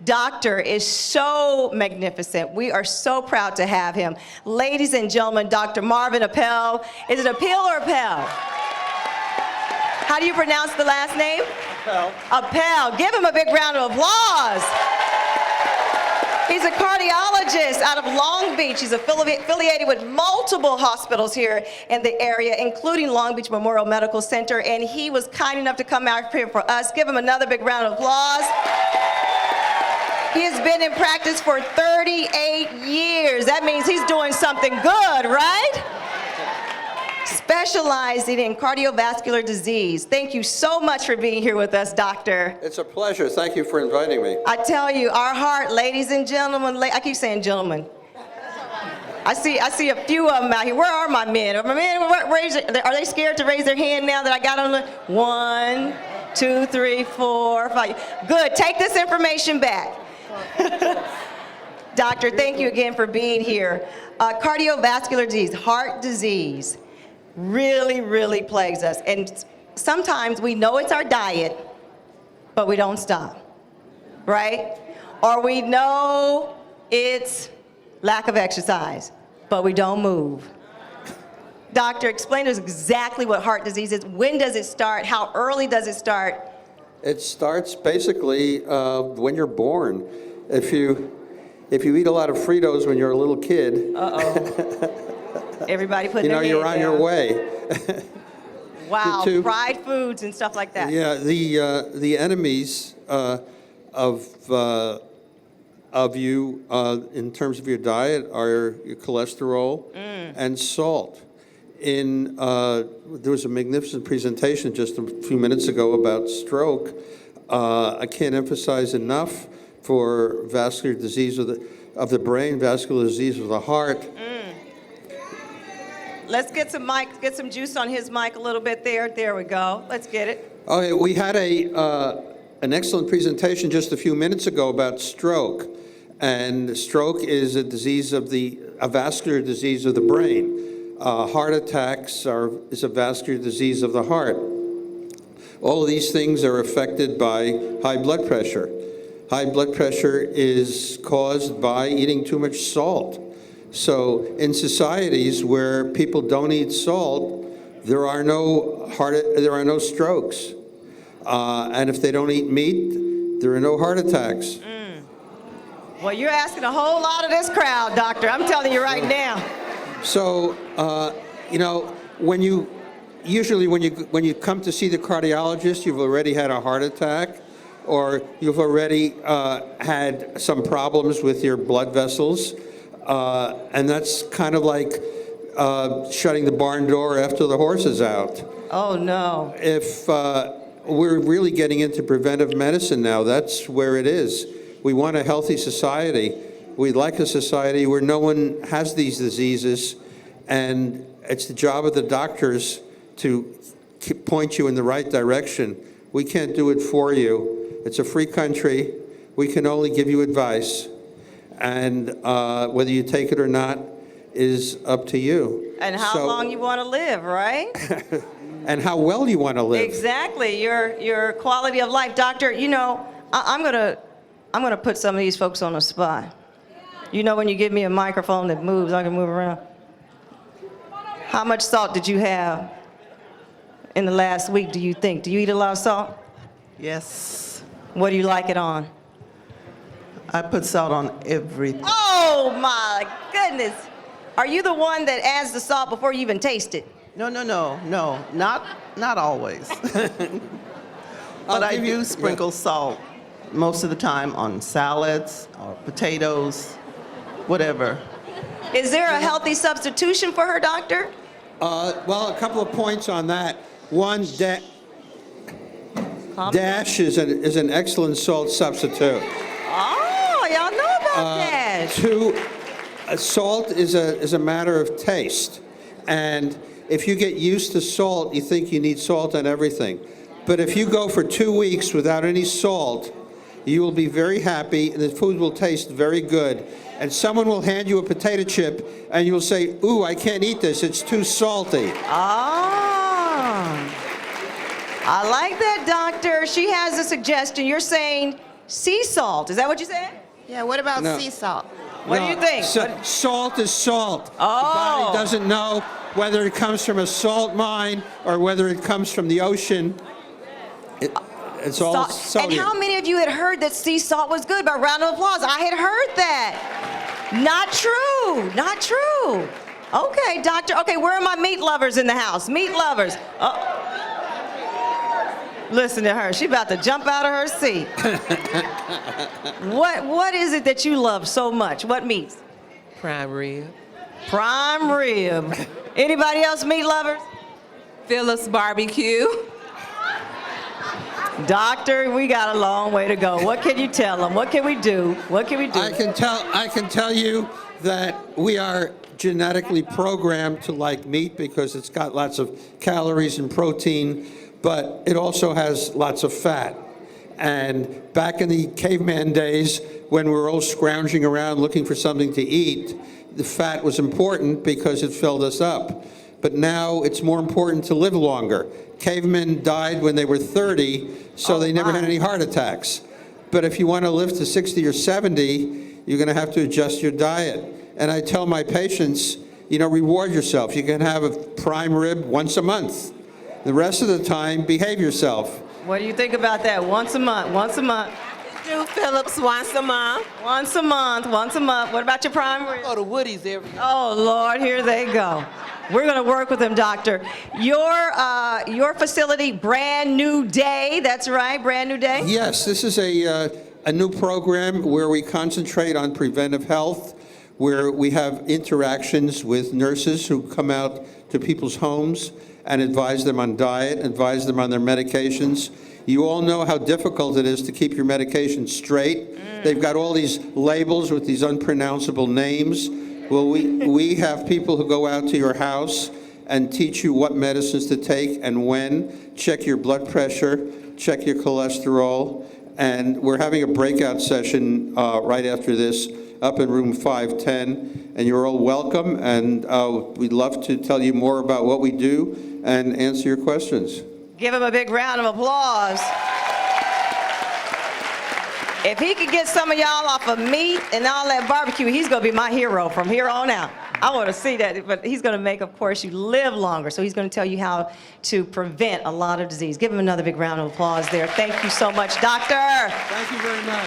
doctor is so magnificent. We are so proud to have him. Ladies and gentlemen, Dr. Marvin Appel. Is it Appel or Appel? How do you pronounce the last name? Appel. Appel. Give him a big round of applause. He's a cardiologist out of Long Beach. He's affiliated with multiple hospitals here in the area, including Long Beach Memorial Medical Center, and he was kind enough to come out here for us. Give him another big round of applause. He has been in practice for 38 years. That means he's doing something good, right? Specializing in cardiovascular disease. Thank you so much for being here with us, doctor. It's a pleasure. Thank you for inviting me. I tell you, our heart, ladies and gentlemen, I keep saying gentlemen. I see a few of them out here. Where are my men? Are my men, are they scared to raise their hand now that I got on the 1, 2, 3, 4, 5? Good, take this information back. Doctor, thank you again for being here. Cardiovascular disease, heart disease, really plagues us. And sometimes we know it's our diet, but we don't stop, right? Or we know it's lack of exercise, but we don't move. Doctor, explain to us exactly what heart disease is. When does it start? How early does it start? It starts basically when you're born. If you eat a lot of Fritos when you're a little kid, everybody putting their you're on hand your down. way. Wow, fried foods and stuff like that. Yeah, the enemies of you in terms of your diet are your cholesterol and salt. There was a magnificent presentation just a few minutes ago about stroke. I can't emphasize enough for vascular disease of the brain, vascular disease of the heart. Let's get some juice on his mic a little bit there. There we go. Let's get it. Okay, we had an excellent presentation just a few minutes ago about stroke. And stroke is a vascular disease of the brain. Heart attacks is a vascular disease of the heart. All of these things are affected by high blood pressure. High blood pressure is caused by eating too much salt. So in societies where people don't eat salt, there are no strokes. And if they don't eat meat, there are no heart attacks. Well, you're asking a whole lot of this crowd, doctor. I'm telling you right now. So, when you come to see the cardiologist, you've already had a heart attack, or you've already had some problems with your blood vessels, and that's kind of like shutting the barn door after the horse is out. Oh, no. If we're really getting into preventive medicine now, that's where it is. We want a healthy society. We'd like a society where no one has these diseases, and it's the job of the doctors to point you in the right direction. We can't do it for you. It's a free country. We can only give you advice, and whether you take it or not is up to you. And how long you want to live, right? And how well you want to live. Exactly, your quality of life. Doctor, I'm gonna put some of these folks on the spot. When you give me a microphone that moves, I can move around. How much salt did you have in the last week, do you think? Do you eat a lot of salt? Yes. What do you like it on? I put salt on everything. Oh my goodness. Are you the one that adds the salt before you even taste it? No, not always. But I do sprinkle salt most of the time on salads or potatoes, whatever. Is there a healthy substitution for her, doctor? Well, a couple of points on that. One, Dash is an excellent salt substitute. Oh, y'all know about that. Two, salt is a matter of taste. And if you get used to salt, you think you need salt on everything. But if you go for 2 weeks without any salt, you will be very happy, and the food will taste very good. And someone will hand you a potato chip, and you'll say, ooh, I can't eat this, it's too salty. Ah, I like that, doctor. She has a suggestion. You're saying Sea salt. Is that what you said? Yeah, what about No. sea salt? What do you think? Salt is salt. Oh. The body doesn't know whether it comes from a salt mine or whether it comes from the ocean. It's all Salt. sodium. And how many of you had heard that sea salt was good? By round of applause. I had heard that. Not true. Not true. Okay, doctor. Okay, where are my meat lovers in the house? Meat lovers. Oh. Listen to her. She's about to jump out of her seat. What is it that you love so much? What meats? Prime rib. Prime rib. Anybody else meat lovers? Phillips barbecue. Doctor, we got a long way to go. What can you tell them? What can we do? What can we do? I can tell you that we are genetically programmed to like meat because it's got lots of calories and protein, but it also has lots of fat. And back in the caveman days, when we were all scrounging around looking for something to eat, the fat was important because it filled us up. But now it's more important to live longer. Cavemen died when they were 30, so they never had any heart attacks. But if you want to live to 60 or 70, you're going to have to adjust your diet. And I tell my patients, reward yourself. You can have a prime rib once a month. The rest of the time, behave yourself. What do you think about that? Once a month, once a month. Do Phillips once a month. Once a month, once a month. What about your prime rib? Go to Woody's every. Oh, Lord, here they go. We're going to work with them, doctor. Your facility, brand new day. That's right, brand new day. Yes, this is a new program where we concentrate on preventive health, where we have interactions with nurses who come out to people's homes and advise them on diet, advise them on their medications. You all know how difficult it is to keep your medication straight. They've got all these labels with these unpronounceable names. Well, we have people who go out to your house and teach you what medicines to take and when, check your blood pressure, check your cholesterol, and we're having a breakout session right after this up in room 510, and you're all welcome, and we'd love to tell you more about what we do and answer your questions. Give him a big round of applause. If he could get some of y'all off of meat and all that barbecue, he's going to be my hero from here on out. I want to see that, but he's going to make, of course, you live longer. So he's going to tell you how to prevent a lot of disease. Give him another big round of applause there. Thank you so much, doctor. Thank you very much.